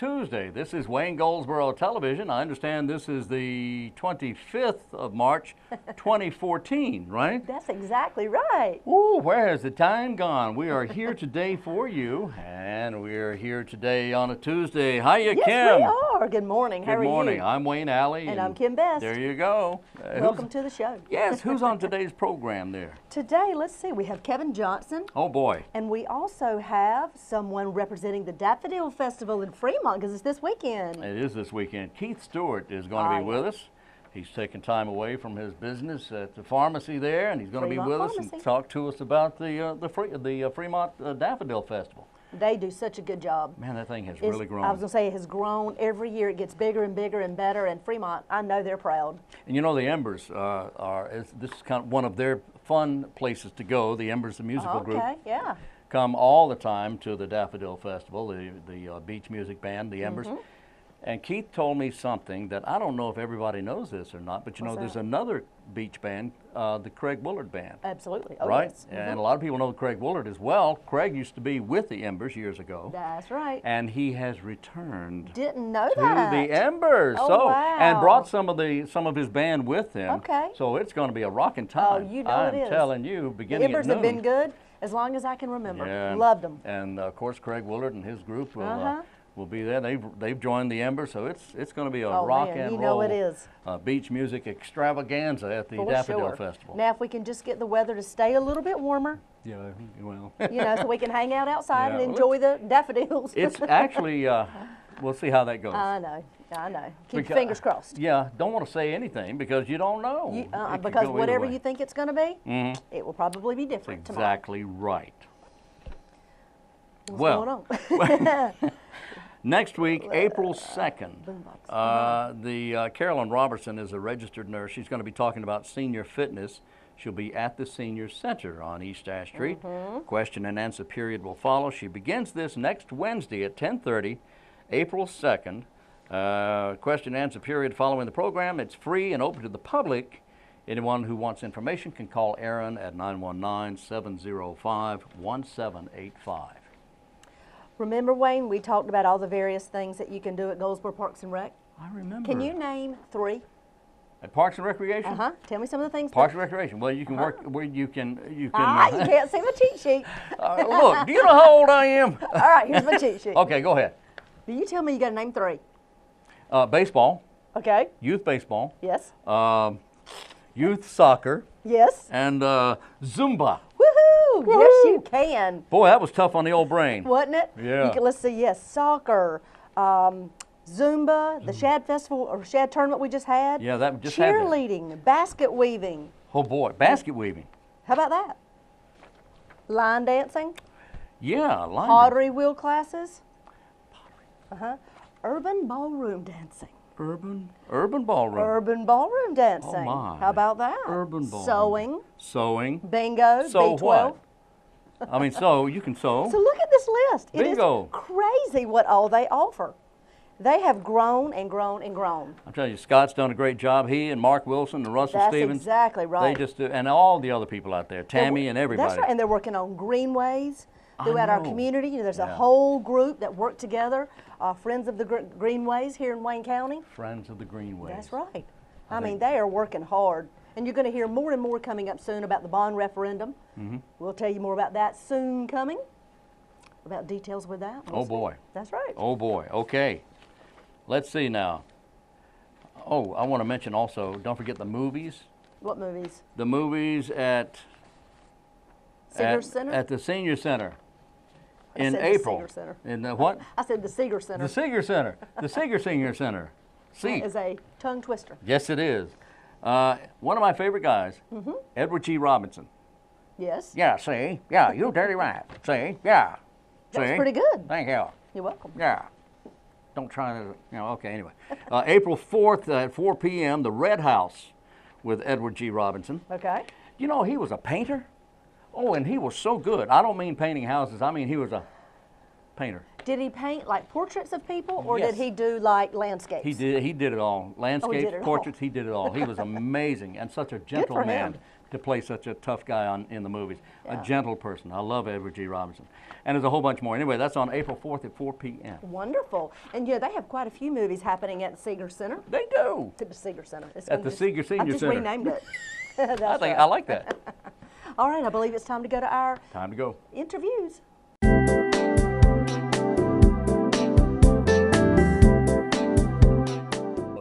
Tuesday. This is Wayne Goldsboro Television. I understand this is the 25th of March, 2014, right? That's exactly right. Ooh, where has the time gone? We are here today for you, and we are here today on a Tuesday. Hiya, yes, Kim. Yes, we are. Good morning. How are you? Good morning. I'm Wayne Alley. And I'm Kim Best. There you go. Welcome to the show. Yes, who's on today's program there? Today, let's see, we have Kevin Johnson. Oh, boy. And we also have someone representing the Daffodil Festival in Fremont, because it's this weekend. It is this weekend. Keith Stewart is going to be with us. He's taking time away from his business at the pharmacy there, and he's going to be with us and talk to us about the Fremont Daffodil Festival. They do such a good job. Man, that thing has really grown. I was going to say it has grown every year. It gets bigger and bigger and better, and Fremont, I know they're proud. And you know, the Embers this is kind of one of their fun places to go. The Embers, the musical group. Okay, yeah. Come all the time to the Daffodil Festival, the beach music band, the Embers. And Keith told me something that I don't know if everybody knows this or not, but you know, there's another beach band, the Craig Woolard Band. Absolutely. Oh, right? Yes. And a lot of people know Craig Woolard as well. Craig used to be with the Embers years ago. That's right. And he has returned Didn't know to that. the Embers. Oh, wow. And brought some of his band with him. Okay. So it's going to be a rocking time. Oh, you know it is. I'm telling you, beginning the Embers at noon. have been good as long as I can remember. Yeah. Loved them. And of course, Craig Woolard and his group will be there. They've joined the Embers, so it's going to be a rock and roll. You know it is. Beach music extravaganza at the Daffodil Festival. Now, if we can just get the weather to stay a little bit warmer. Yeah, well. You know, so we can hang out outside and enjoy the daffodils. It's actually, we'll see how that goes. I know. Keep your fingers crossed. Yeah, don't want to say anything because you don't know. Because whatever you think it's going to be, it will probably be different tomorrow. Exactly right. What's going on? Next week, April 2nd, Carolyn Robertson is a registered nurse. She's going to be talking about senior fitness. She'll be at the Senior Center on East Ash Street. Question and answer period will follow. She begins this next Wednesday at 10:30, April 2nd. Question and answer period following the program. It's free and open to the public. Anyone who wants information can call Aaron at 919-705-1785. Remember, Wayne, we talked about all the various things that you can do at Goldsboro Parks and Rec? I remember. Can you name 3? At Parks and Recreation? Tell me some of the things. Parks and Recreation. Well, you can work where you can. You can't see my cheat sheet. Look, do you know how old I am? All right, here's my cheat sheet. Okay, go ahead. Do you tell me you got to name 3? Baseball. Okay. Youth baseball. Yes. Youth soccer. Yes. And Zumba. Woohoo! Yes, you can. Boy, that was tough on the old brain. Wasn't it? Yeah. Let's see, yes, soccer, Zumba, the Shad Festival or Shad Tournament we just had. Yeah, that just had cheerleading, basket weaving. Oh boy, basket weaving. How about that? Line dancing. Yeah, line pottery wheel classes. Urban ballroom dancing. Urban ballroom. Urban ballroom dancing. Oh my. How about that? Urban ballroom. Sewing. Bingo. So B12. what? I mean, you can sew. So look at this list. Bingo. It is crazy what all they offer. They have grown and grown and grown. I'm telling you, Scott's done a great job. He and Mark Wilson and Russell Stevens. That's exactly right. They just do, and all the other people out there, Tammy and everybody. That's right, and they're working on greenways throughout our community. You know, there's a whole group that work together, Friends of the Greenways here in Wayne County. Friends of the Greenways. That's right. I mean, they are working hard. And you're going to hear more and more coming up soon about the bond referendum. We'll tell you more about that soon coming, about details with that. Oh, boy. That's right. Oh, boy. Okay. Let's see now. Oh, I want to mention also, don't forget the movies. What movies? The movies at Senior Center? At the Senior Center in said April. The Seeger Center. In the what? I said the Seeger Center. The Seeger Center. The Seeger Senior Center. See. That is a tongue twister. Yes, it is. One of my favorite guys, Edward G. Robinson. Yes. Yeah, see? Yeah, you're dirty right. See? Yeah. That's see? pretty good. Thank you. You're welcome. Yeah. Don't try to, okay, anyway. April 4th at 4 p.m., The Red House with Edward G. Robinson. Okay. You know, he was a painter. Oh, and he was so good. I don't mean painting houses. I mean he was a painter. Did he paint like portraits of people, or Yes. did he do like landscapes? He did it all. Landscapes, did it all. portraits, he did it all. He was amazing and such a gentle for man. him. to play such a tough guy in the movies. Yeah. A gentle person. I love Edward G. Robinson. And there's a whole bunch more. Anyway, that's on April 4th at 4 p.m. Wonderful. And yeah, they have quite a few movies happening at the Seeger Center. They do. To the Seeger Center. At the Seeger Senior Center. I just renamed it. That's right. I like that. All right, I believe it's time to go to our interviews.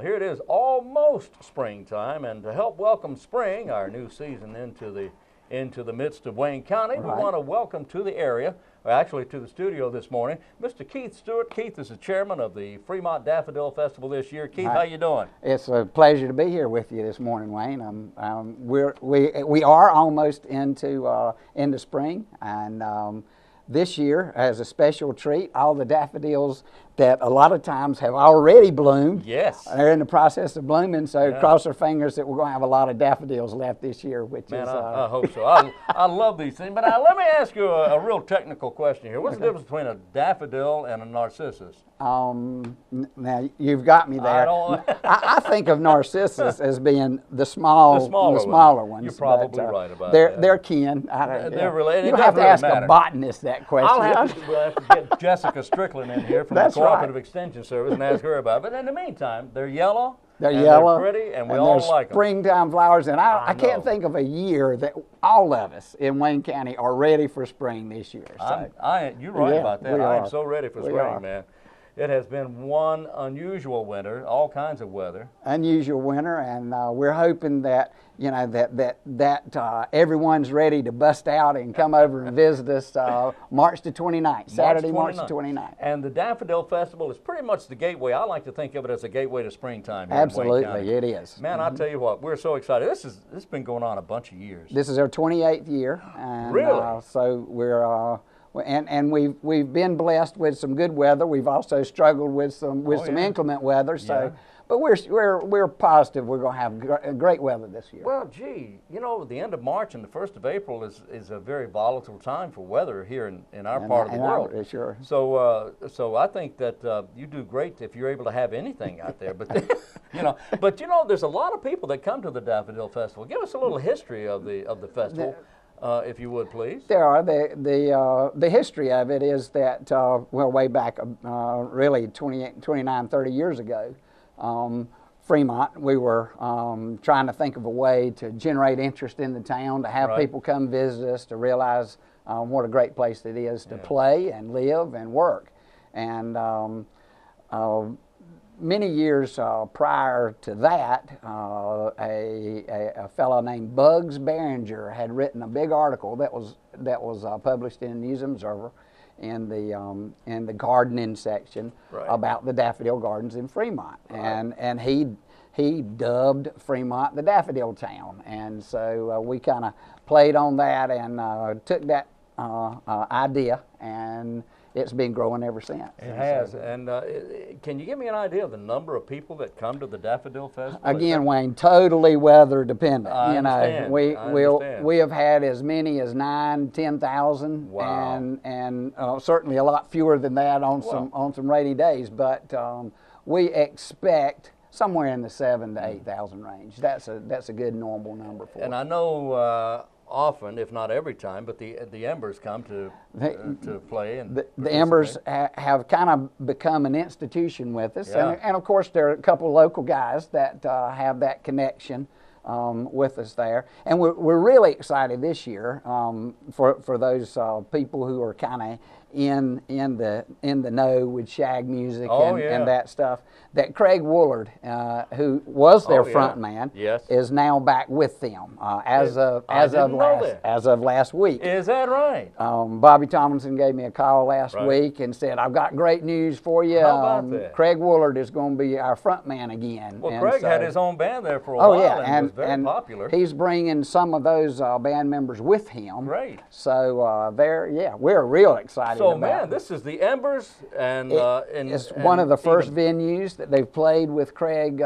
Here it is, almost springtime, and to help welcome spring, our new season into the midst of Wayne County, we want to welcome to the area, or actually to the studio this morning, Mr. Keith Stewart. Keith is the chairman of the Fremont Daffodil Festival this year. Keith, how you doing? It's a pleasure to be here with you this morning, Wayne. We are almost into spring, and this year, as a special treat, all the daffodils that a lot of times have already bloomed. Yes. They're in the process of blooming, so cross our fingers that we're going to have a lot of daffodils left this year, which is... I hope so. I love these things. But let me ask you a real technical question here. What's the difference between a daffodil and a narcissus? Now, you've got me there. I think of narcissus as being the smaller ones. You're probably right about that. They're kin. They're related. You don't have to ask a botanist that question. We'll have to get Jessica Strickland in here from the Cooperative Extension Service and ask her about it. But in the meantime, they're yellow. They're yellow, they're pretty, and we all like them. Springtime flowers, and I can't think of a year that all of us in Wayne County are ready for spring this year. So. You're right about that. I am so ready for spring, are. man. It has been one unusual winter, all kinds of weather. Unusual winter, and we're hoping that that everyone's ready to bust out and come over and visit us March the 29th, Saturday, March the 29th. And the Daffodil Festival is pretty much the gateway. I like to think of it as a gateway to springtime here Absolutely, in Wayne County. it is. Man, I'll tell you what, we're so excited. This has been going on a bunch of years. This is our 28th year. And, really? So we're... And we've been blessed with some good weather. We've also struggled with some inclement weather. So, but we're positive we're going to have great weather this year. Well, gee, the end of March and the 1st of April is a very volatile time for weather here in our part of the world. Sure. So I think that you do great if you're able to have anything out there. But there's a lot of people that come to the Daffodil Festival. Give us a little history of the festival. If you would, please. There are. The history of it is that, way back, really 29, 30 years ago, Fremont, we were trying to think of a way to generate interest in the town, to have people come visit us, to realize what a great place it is to play and live and work. And many years prior to that, a fellow named Bugs Behringer had written a big article that was published in News Observer in the gardening section about the daffodil gardens in Fremont, and he dubbed Fremont the Daffodil Town, and so we kind of played on that and took that idea, and it's been growing ever since. It has. And can you give me an idea of the number of people that come to the Daffodil Festival? Again, Wayne, totally weather dependent. I understand. We have had as many as 10,000, wow. and certainly a lot fewer than that on some rainy days. But we expect somewhere in the 7,000 to 8,000 range. That's a good normal number for us. And I know. Often, if not every time, but the Embers come to play. And the Embers have kind of become an institution with us, and of course there are a couple of local guys that have that connection with us there, and we're really excited this year for those people who are kind of in the know with shag music and that stuff. That Craig Woolard, who was their front man, is now back with them as of last week. Is that right? Bobby Tomlinson gave me a call last week and said, "I've got great news for you. How about that? Craig Woolard is going to be our front man again." Well, Craig had his own band there for a while and was very popular. He's bringing some of those band members with him. Great. So we're real excited. So man, this is the Embers, and it's one of the first venues that they've played with Craig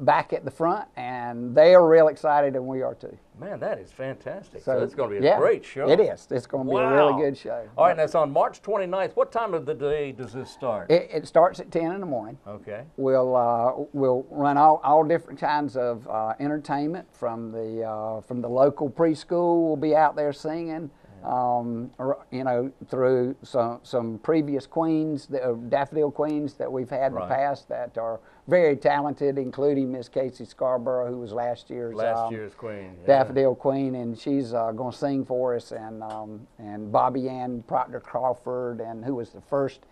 back at the front, and they are real excited, and we are too. Man, that is fantastic. So it's going to be a yeah, great show. It is. It's going to be a really good show. All right, and that's on March 29th. What time of the day does this start? It starts at 10 in the morning. Okay. We'll run all different kinds of entertainment from the local preschool. We'll be out there singing. You know, through some previous queens, daffodil queens that we've had in the past that are very talented, including Miss Casey Scarborough, who was last year's queen, daffodil queen, and she's going to sing for us, and Bobby Ann Proctor Crawford, and who was the first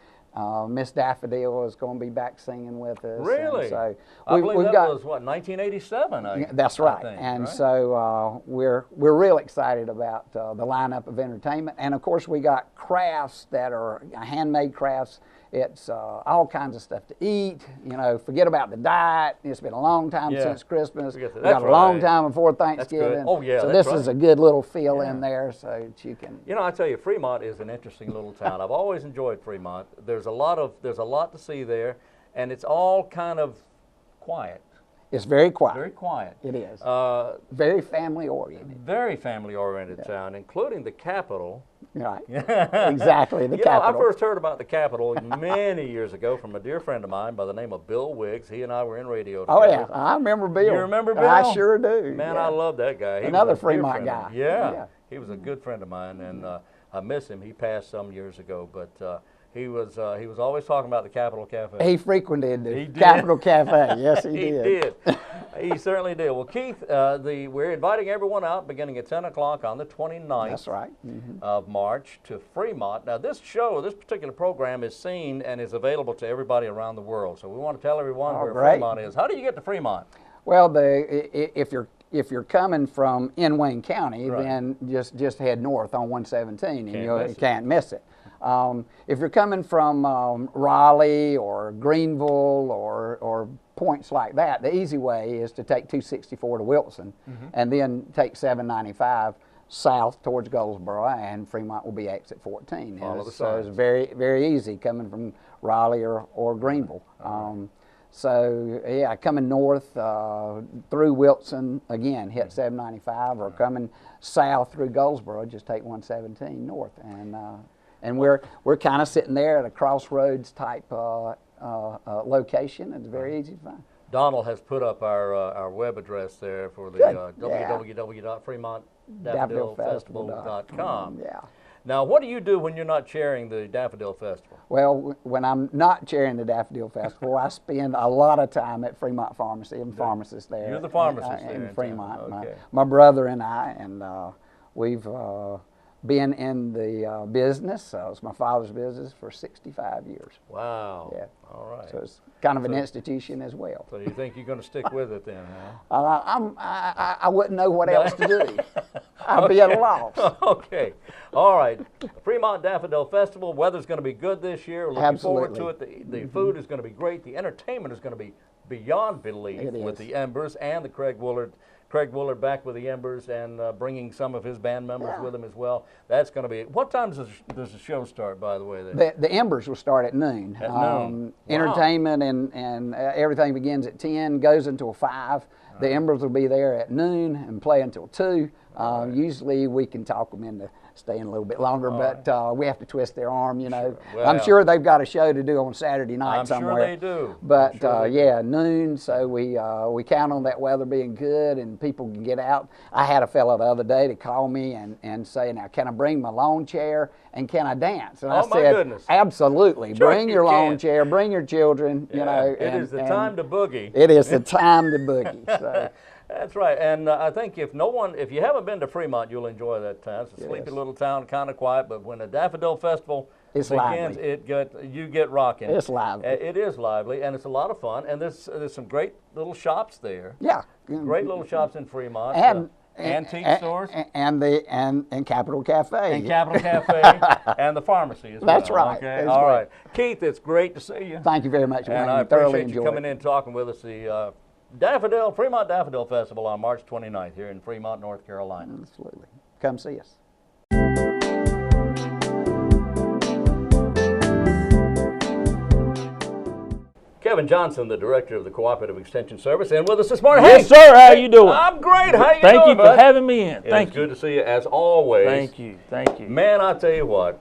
Miss Daffodil, is going to be back singing with us. Really? And so I believe that was what, 1987. That's right. I think, and right? So we're real excited about the lineup of entertainment, and of course we got crafts that are handmade crafts. It's all kinds of stuff to eat. You know, forget about the diet. It's been a long time since Christmas. We got a long time before Thanksgiving. Oh yeah. So this is a good little feel in there, so that you can. You know, I tell you, Fremont is an interesting little town. I've always enjoyed Fremont. There's a lot to see there, and it's all kind of quiet. It's very quiet. Very quiet. It is. Very family oriented. Very family oriented town, including the Capitol. Right. Exactly, the Capitol. I first heard about the Capitol many years ago from a dear friend of mine by the name of Bill Wiggs. He and I were in radio together. Oh yeah, I remember Bill. You remember Bill? I sure do. Man, I love that guy. Another Fremont guy. Yeah. He was a good friend of mine, and I miss him. He passed some years ago, but he was always talking about the Capitol Cafe. He frequented the Capitol Cafe. Yes, he did. He did. He certainly did. Well, Keith, we're inviting everyone out beginning at 10 o'clock on the 29th. That's right. Of March to Fremont. Now, this particular program is seen and is available to everybody around the world. So we want to tell everyone where Fremont is. How do you get to Fremont? Well, if you're coming from in Wayne County, then just head north on 117, and you can't miss it. If you're coming from Raleigh or Greenville or points like that, the easy way is to take 264 to Wilson, and then take 795 south towards Goldsboro, and Fremont will be exit 14. So it's very, very easy coming from Raleigh or Greenville. So yeah, coming north through Wilson, again, hit 795, or coming south through Goldsboro, just take 117 north, and we're kind of sitting there at a crossroads type location. It's very easy to find. Donald has put up our web address there for the www.fremontdaffodilfestival.com. Yeah. Now, what do you do when you're not chairing the Daffodil Festival? Well, when I'm not chairing the Daffodil Festival, I spend a lot of time at Fremont Pharmacy. I'm a pharmacist there. You're the pharmacist there in Fremont. Okay. My brother and I, and we've been in the business. It's my father's business for 65 years. Wow. Yeah. All right. So it's kind of an institution as well. So you think you're going to stick with it then, huh? I wouldn't know what else to do. I'd be at a loss. Okay. All right. Fremont Daffodil Festival. Weather's going to be good this year. We're looking forward to it. The food is going to be great. The entertainment is going to be beyond belief with the Embers and the Craig Woolard back with the Embers and bringing some of his band members with him as well. That's going to be. What time does the show start, by the way? The Embers will start at noon. At noon. Entertainment and everything begins at 10, goes until 5. The Embers will be there at noon and play until 2. Usually we can talk them into staying a little bit longer, but we have to twist their arm, you know. Well, I'm sure they've got a show to do on Saturday night somewhere. I'm sure they do. But yeah, noon, so we count on that weather being good and people can get out. I had a fellow the other day to call me and say, now, can I bring my lawn chair and can I dance? And I said, goodness. Absolutely. Sure bring your lawn chair, bring your children, you know. It is the time to boogie. It is the time to boogie. So. That's right, and I think if you haven't been to Fremont, you'll enjoy that town. It's a sleepy little town, kind of quiet, but when the Daffodil Festival begins, you get rocking. It's lively. It is lively, and it's a lot of fun, and there's some great little shops there. Yeah. Great little shops in Fremont. And antique stores. And Capitol Cafe. And Capitol Cafe, and the pharmacy as well. That's right. Okay, all right. Keith, it's great to see you. Thank you very much, Wayne. And I thoroughly appreciate you coming in and talking with us. The Fremont Daffodil Festival on March 29th here in Fremont, North Carolina. Absolutely. Come see us. Kevin Johnson, the Director of the Cooperative Extension Service, and with us this morning. Yes, Hey, sir. How hey, you doing? I'm great. How you Thank doing, you for bud? having me in. It's good to see you as always. Thank you. Thank you. Man, I tell you what,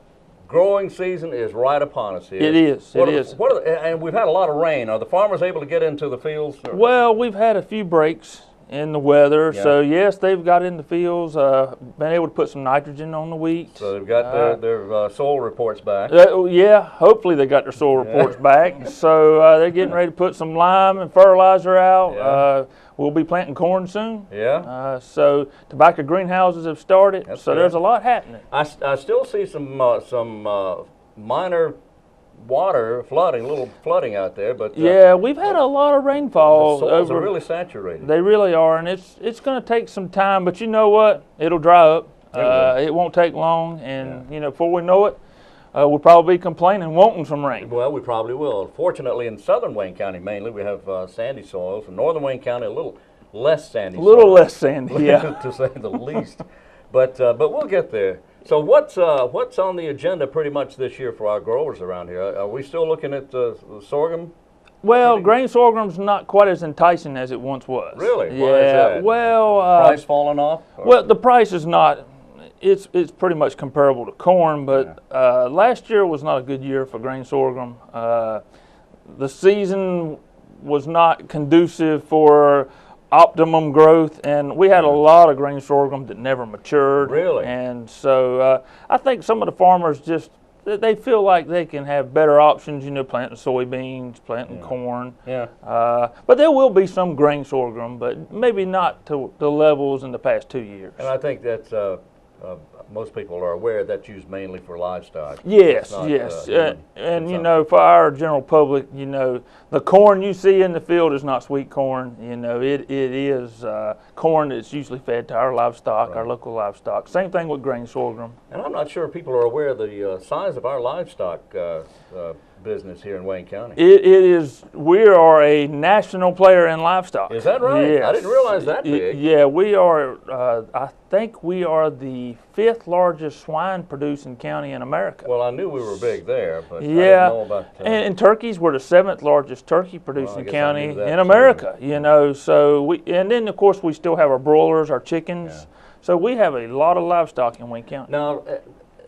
growing season is right upon us here. It is. It is. And we've had a lot of rain. Are the farmers able to get into the fields? Or? Well, we've had a few breaks in the weather, Yeah. so yes, they've got in the fields, been able to put some nitrogen on the wheat. So they've got their soil reports back. Yeah, hopefully they got their soil reports back. So they're getting ready to put some lime and fertilizer out. Yeah. We'll be planting corn soon. Yeah. So tobacco greenhouses have started. That's so good. there's a lot happening. I still see some minor water flooding, little flooding out there, but Yeah, we've had a lot of rainfall. the soils are over- really saturated. They really are, and it's going to take some time. But you know what? It'll dry up. It won't take long, and before we know it, we'll probably be complaining, wanting some rain. Well, we probably will. Fortunately, in southern Wayne County mainly, we have sandy soils. In northern Wayne County, a little less sandy. A little soil, less sandy, yeah. to say the least. But we'll get there. So what's on the agenda pretty much this year for our growers around here? Are we still looking at the sorghum? Well, grain sorghum's not quite as enticing as it once was. Really? Yeah. Why is that? Well, Price falling off? Or? well, the price is not. It's pretty much comparable to corn, but last year was not a good year for grain sorghum. The season was not conducive for optimum growth, and we had a lot of grain sorghum that never matured. Really? And so I think some of the farmers just they feel like they can have better options, planting soybeans, planting corn. Yeah. But there will be some grain sorghum, but maybe not to the levels in the past 2 years. And I think that's most people are aware that's used mainly for livestock. Yes, It's not, yes, human and consumption. for our general public, the corn you see in the field is not sweet corn. It is corn that's usually fed to our livestock, our local livestock. Same thing with grain sorghum. And I'm not sure people are aware of the size of our livestock business here in Wayne County. It is. We are a national player in livestock. Is that right? Yes. I didn't realize that big. Yeah, we are. I think we are the 5th largest swine producing county in America. Well, I knew we were big there, but Yeah, I didn't know about. and turkeys, we're the 7th largest turkey producing guess I county knew that in too. America. So we, and then of course we still have our broilers, our chickens. Yeah. So we have a lot of livestock in Wayne County. Now,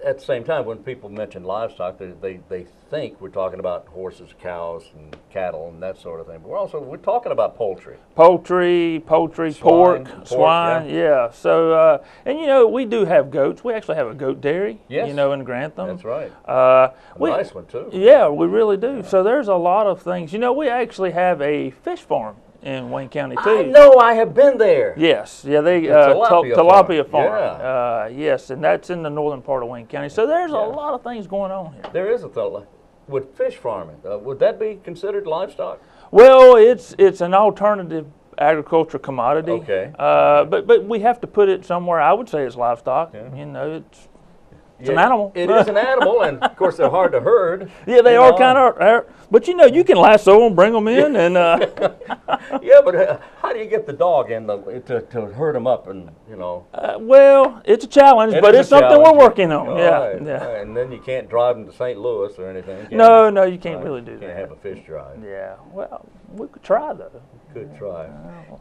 at the same time, when people mention livestock, they think we're talking about horses, cows, and cattle, and that sort of thing. But we're talking about poultry. Poultry, Swine, pork, swine, yeah. So, and we do have goats. We actually have a goat dairy, Yes. in Grantham. That's right. A Nice one too. Yeah, we really do. So there's a lot of things. We actually have a fish farm in Wayne County too. I know. I have been there. Yes, yeah, they tilapia tilapia farm. farm. Yes, and that's in the northern part of Wayne County. So there's a lot of things going on here. There is a thought with fish farming. Would that be considered livestock? Well, it's an alternative agricultural commodity. Okay. But we have to put it somewhere. I would say it's livestock. Yeah. It's an animal. It is an animal, and of course they're hard to herd. Yeah, they are kind of. But you can lasso them, bring them in, and. Yeah, but how do you get the dog in to herd them up and Well, it's a challenge, but it's something we're working on. All Yeah, right, yeah. all right. And then you can't drive them to St. Louis or anything. No, you can't really do Can't that. have a fish drive. Yeah, well, we could try though. Good try.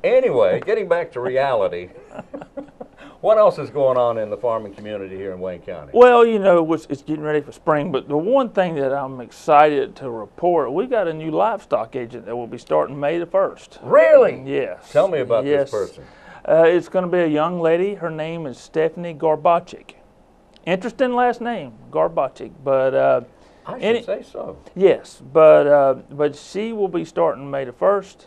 Anyway, getting back to reality, what else is going on in the farming community here in Wayne County? Well, it's getting ready for spring, but the one thing that I'm excited to report, we got a new livestock agent that will be starting May the 1st. Really? Yes. Tell me about Yes. this person. It's going to be a young lady. Her name is Stephanie Garbachik. Interesting last name, Garbachik, but I should say so. yes, but she will be starting May the 1st.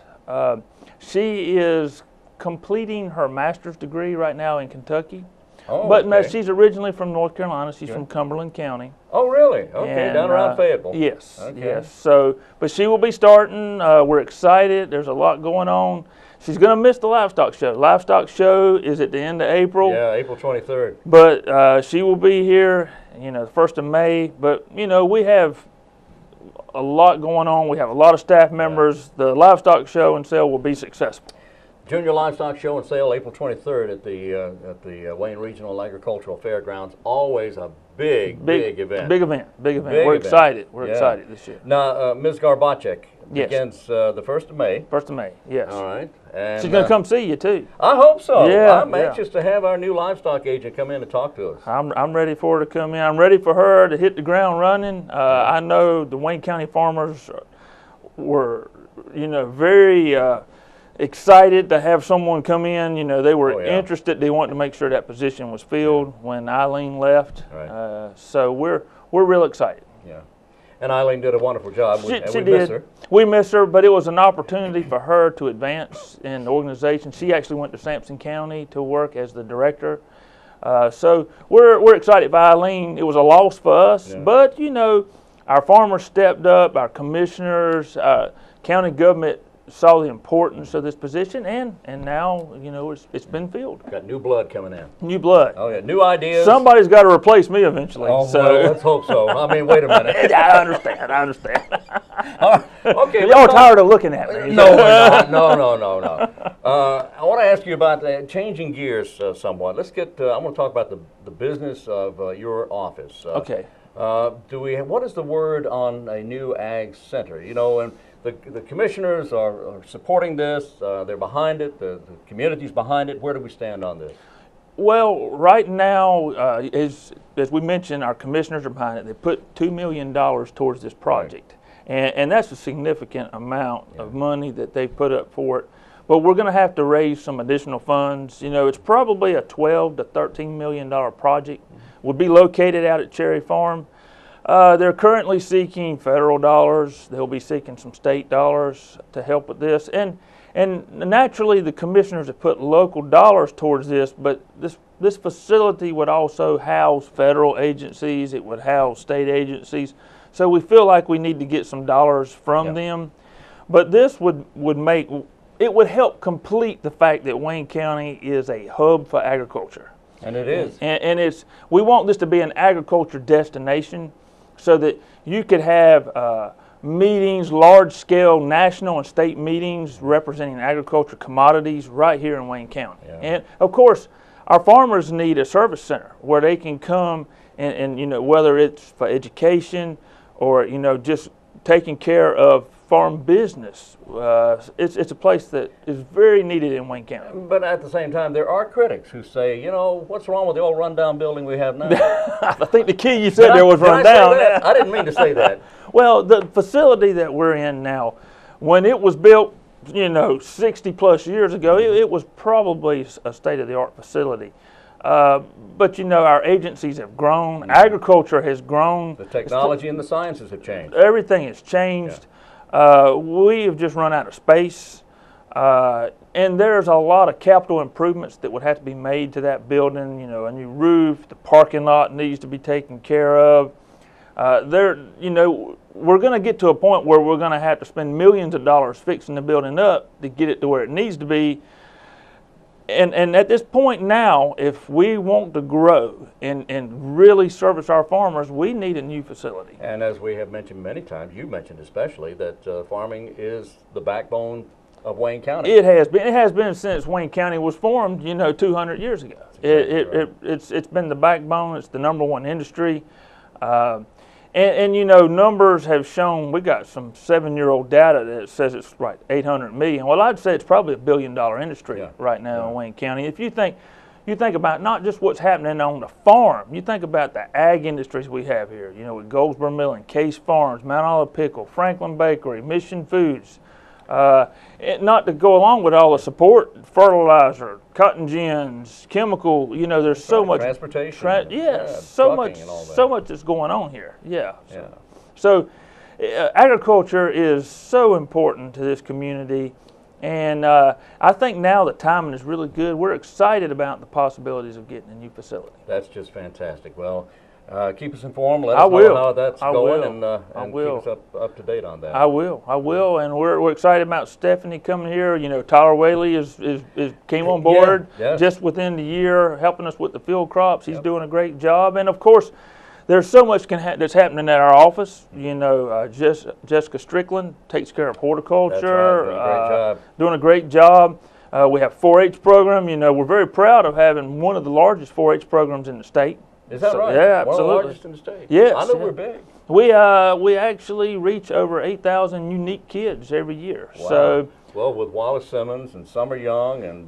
She is completing her master's degree right now in Kentucky. Oh, But no, okay. she's originally from North Carolina. She's from Cumberland County. Oh, really? Okay, And, down around Fayetteville. Yes, Okay. yes. So, but she will be starting. We're excited. There's a lot going on. She's going to miss the livestock show. Livestock show is at the end of April. Yeah, April 23rd. But she will be here, the 1st of May. But, we have a lot going on. We have a lot of staff members. The livestock show and sale will be successful. Junior Livestock Show and Sale, April 23rd at the Wayne Regional Agricultural Fairgrounds. Always a big event. Big event. Big We're event. excited. We're Yeah. excited this year. Now, Ms. Garbacek Yes. begins the 1st of May. 1st of May, yes. All right. And, She's going to come see you, too. I hope so. Yeah, I'm anxious to have our new livestock agent come in and talk to us. I'm ready for her to come in. I'm ready for her to hit the ground running. I know the Wayne County farmers were, very excited to have someone come in. They were interested. They wanted to make sure that position was filled when Eileen left. Right. So we're real excited. Yeah. And Eileen did a wonderful job. She we did. miss her. We miss her, but it was an opportunity for her to advance in the organization. She actually went to Sampson County to work as the director. So we're excited by Eileen. It was a loss for us, but our farmers stepped up, our commissioners, county government saw the importance of this position, and now it's been filled. Got new blood coming in. New blood. Oh yeah, new ideas. Somebody's got to replace me eventually. Oh, so well, let's hope so. I mean, wait a minute. I understand. Okay, Y'all are tired of looking at me. No, we're not. No. I want to ask you about changing gears somewhat. Let's get. I want to talk about the business of your office. Okay. What is the word on a new ag center? And the commissioners are supporting this. They're behind it. The community's behind it. Where do we stand on this? Well, right now, as we mentioned, our commissioners are behind it. They put $2 million towards this project, and that's a significant amount of money that they put up for it. But we're going to have to raise some additional funds. It's probably a $12 to $13 million project. Would be located out at Cherry Farm. They're currently seeking federal dollars. They'll be seeking some state dollars to help with this. And naturally, the commissioners have put local dollars towards this, but this facility would also house federal agencies. It would house state agencies. So we feel like we need to get some dollars from them. But this would help complete the fact that Wayne County is a hub for agriculture. And it is. And we want this to be an agriculture destination so that you could have meetings, large-scale national and state meetings representing agriculture commodities right here in Wayne County. Yeah. And, of course, our farmers need a service center where they can come and whether it's for education or, just taking care of farm business. It's a place that is very needed in Wayne County. But at the same time, there are critics who say, what's wrong with the old rundown building we have now? I think the key you said there was rundown. I didn't mean to say that. Well, the facility that we're in now, when it was built, 60 plus years ago, it was probably a state-of-the-art facility. But our agencies have grown. Agriculture has grown. The technology and the sciences have changed. Everything has changed. We have just run out of space. And there's a lot of capital improvements that would have to be made to that building. A new roof, the parking lot needs to be taken care of. We're going to get to a point where we're going to have to spend millions of dollars fixing the building up to get it to where it needs to be. And at this point now, if we want to grow and really service our farmers, we need a new facility. And as we have mentioned many times, you mentioned especially, that farming is the backbone of Wayne County. It has been. It has been since Wayne County was formed, 200 years ago. It's been the backbone. It's the #1 industry. And numbers have shown, we got some 7-year-old data that says it's right 800 million. Well, I'd say it's probably $1 billion industry right now in Wayne County. If you think about not just what's happening on the farm, you think about the ag industries we have here. With Goldsboro Milling, Case Farms, Mount Olive Pickle, Franklin Bakery, Mission Foods. Not to go along with all the support, fertilizer, cotton gins, chemical, there's so much. Transportation. So much that's going on here. So agriculture is so important to this community. And I think now the timing is really good. We're excited about the possibilities of getting a new facility. That's just fantastic. Well, keep us informed. Let us know how that's going, and keep us up to date on that. I will, and we're excited about Stephanie coming here. Tyler Whaley came on board just within the year, helping us with the field crops. He's doing a great job, and of course, there's so much that's happening at our office. Jessica Strickland takes care of horticulture. That's right, doing a great job. We have 4-H program. We're very proud of having one of the largest 4-H programs in the state. Is that right? Yeah, One of the absolutely. largest in the state. Yes. I know yeah. we're big. We actually reach over 8,000 unique kids every year. Wow. So well, with Wallace Simmons and Summer Young and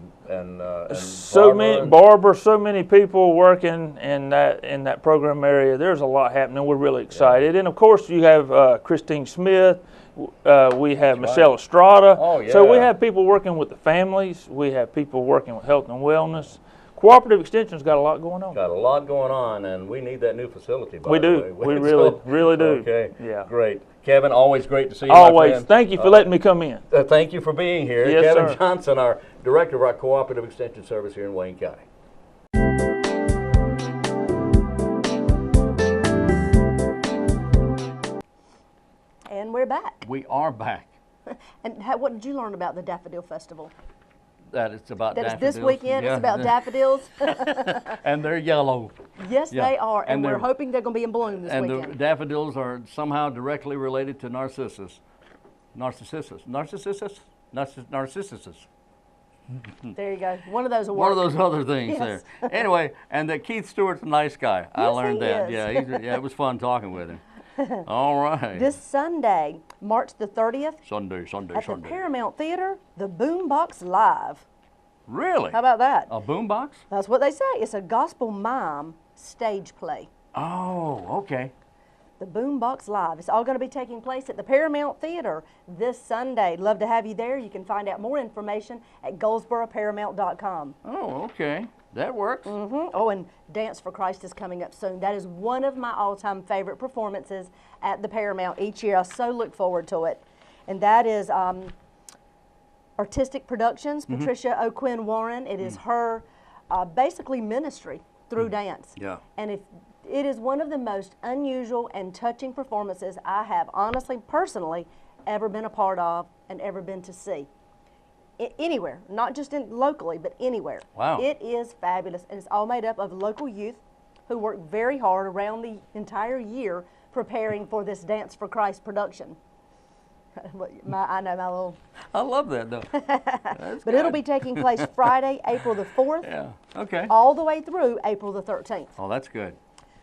so Barbara many and- Barbara, so many people working in that program area. There's a lot happening. We're really excited, and of course you have Christine Smith. We have Michelle Estrada. Oh, yeah. So we have people working with the families. We have people working with health and wellness. Cooperative Extension's got a lot going on. Got a lot going on, and we need that new facility. By We the do. way. We really do. Okay. Yeah. Great. Kevin, always great to see you. my Always. friend. Thank you for letting me come in. Thank you for being here. Yes, Kevin sir. Johnson, our Director of our Cooperative Extension Service here in Wayne County. And we're back. We are back. And what did you learn about the Daffodil Festival? That it's about That it's daffodils. this weekend, Yeah. it's about daffodils. And they're yellow. Yes, Yeah. they are, and And we're they're- hoping they're going to be in bloom this And the weekend. daffodils are somehow directly related to Narcissus. Narcissus. Narcissus? Narcissus. There you go. One of those will One of work. those other things Yes. there. Anyway, and that Keith Stewart's a nice guy. I Yes, learned he that. is. Yeah, it was fun talking with him. All right. This Sunday, March the 30th, Sunday. at the Paramount Theater, the Boombox Live. Really? How about that? A boombox? That's what they say. It's a gospel mime stage play. Oh, okay. The Boombox Live. It's all going to be taking place at the Paramount Theater this Sunday. Love to have you there. You can find out more information at goldsboroparamount.com. Oh, okay. That works. Oh, and Dance for Christ is coming up soon. That is one of my all-time favorite performances at the Paramount each year. I so look forward to it. And that is Artistic Productions, Patricia O'Quinn Warren. It is her basically ministry through dance. Yeah. And it is one of the most unusual and touching performances I have honestly, personally, ever been a part of and ever been to see. Anywhere, not just locally, but anywhere. Wow. It is fabulous, and it's all made up of local youth who work very hard around the entire year preparing for this Dance for Christ production. I know my little... I love that, though. But it'll be taking place Friday, April the 4th, Yeah, okay. all the way through April the 13th. Oh, that's good.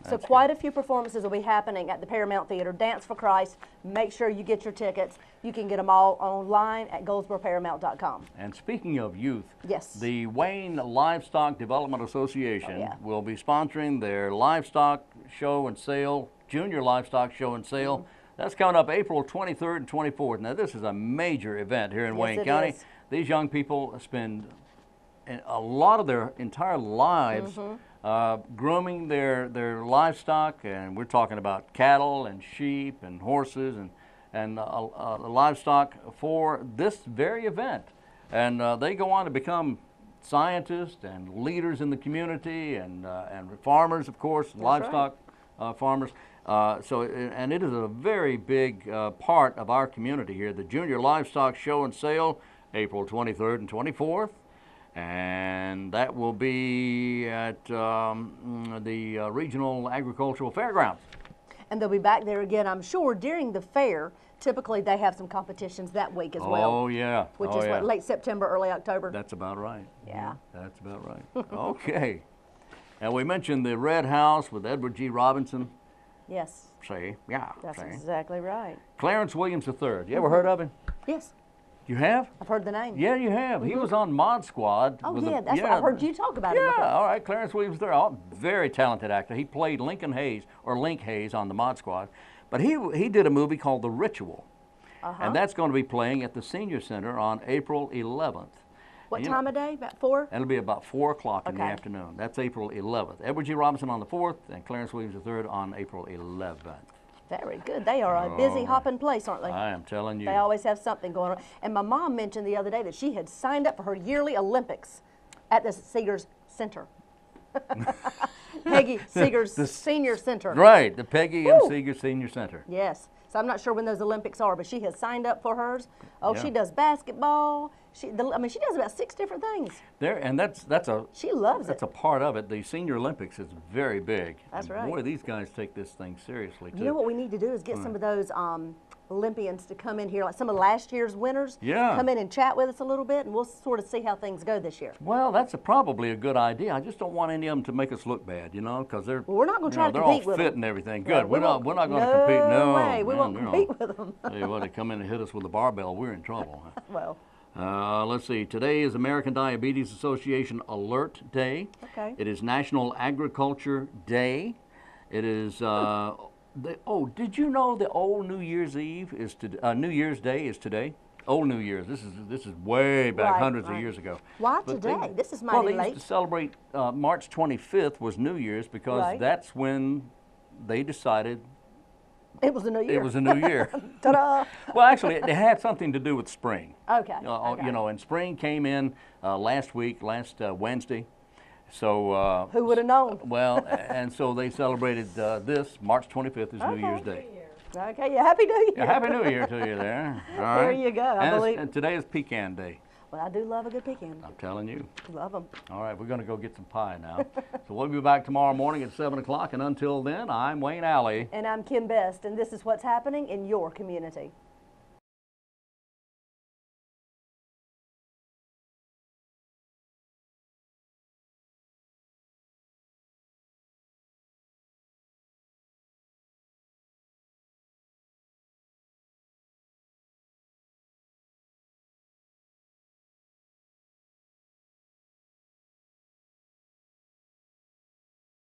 So quite a few performances will be happening at the Paramount Theater. Dance for Christ. Make sure you get your tickets. You can get them all online at goldsboroparamount.com. And speaking of youth, Yes. the Wayne Livestock Development Association yeah. will be sponsoring their livestock show and sale, junior livestock show and sale. That's coming up April 23rd and 24th. Now, this is a major event here in Yes, Wayne it County. is. These young people spend a lot of their entire lives grooming their livestock, and we're talking about cattle and sheep and horses and livestock for this very event. And they go on to become scientists and leaders in the community and farmers, of course, livestock farmers. And it is a very big part of our community here. The Junior Livestock Show and Sale, April 23rd and 24th. And that will be at the Regional Agricultural Fairgrounds. And they'll be back there again, I'm sure, during the fair. Typically, they have some competitions that week as well. Oh, yeah. Which Oh, is yeah. what, late September, early October? That's about right. Yeah. That's about right. Okay. And we mentioned the Red House with Edward G. Robinson. Yes, See, yeah. that's see. exactly right. Clarence Williams III. You ever heard of him? Yes, You have? I've heard the name. Yeah, you have. He was on Mod Squad. Oh, with yeah, the- that's what I've heard you talk about him Yeah, before. all right. Clarence Williams III, very talented actor. He played Lincoln Hayes, or Link Hayes, on the Mod Squad. But he did a movie called The Ritual. And that's going to be playing at the Senior Center on April 11th. What And, time of day? About 4? It'll be about 4 o'clock in the Okay. afternoon. That's April 11th. Edward G. Robinson on the 4th, and Clarence Williams III on April 11th. Very good. They are a busy, hopping place, aren't they? I am telling you. They always have something going on. And my mom mentioned the other day that she had signed up for her yearly Olympics at the Seegers Center. Peggy Seegers Senior Center. Right, the Peggy M. Woo! Seeger Senior Center. Yes. So I'm not sure when those Olympics are, but she has signed up for hers. Oh, Yeah. she does basketball. She does about 6 different things. There, and that's a She loves that's it. a part of it. The Senior Olympics is very big. That's And right. Boy, these guys take this thing seriously too. You know what we need to do is get some of those Olympians to come in here, like some of last year's winners. Yeah. Come in and chat with us a little bit, and we'll sort of see how things go this year. Well, that's probably a good idea. I just don't want any of them to make us look bad, you know, because they're Well, we're not going to try to they're compete all with fit them. and everything. Yeah, Good. We're not going to compete. No way. We won't man, compete with them. Tell you what, they come in and hit us with a barbell, we're in trouble. Well, Let's see. Today is American Diabetes Association Alert Day. okay. It is National Agriculture Day. It is. Did you know the old New Year's Eve is New Year's Day is today? Old New Year's. This is way back, Right, hundreds right. of years ago. Why But today? This is well, mighty they late. used to celebrate March 25th was New Year's because Right. that's when they decided It was a new year. it was a new year. Ta-da! Well, actually, it had something to do with spring. Okay. You know, and spring came in last Wednesday. So. Who would have known? Well, and so they celebrated this March 25th is New Year's Day. Okay, yeah, Happy New Year. Yeah, Happy New Year to you there. All right. There you go, I believe. And today is Pecan Day. Well, I do love a good pecan. I'm telling you. Love them. All right, we're going to go get some pie now. So we'll be back tomorrow morning at 7 o'clock, and until then, I'm Wayne Alley. And I'm Kim Best, and this is what's happening in your community.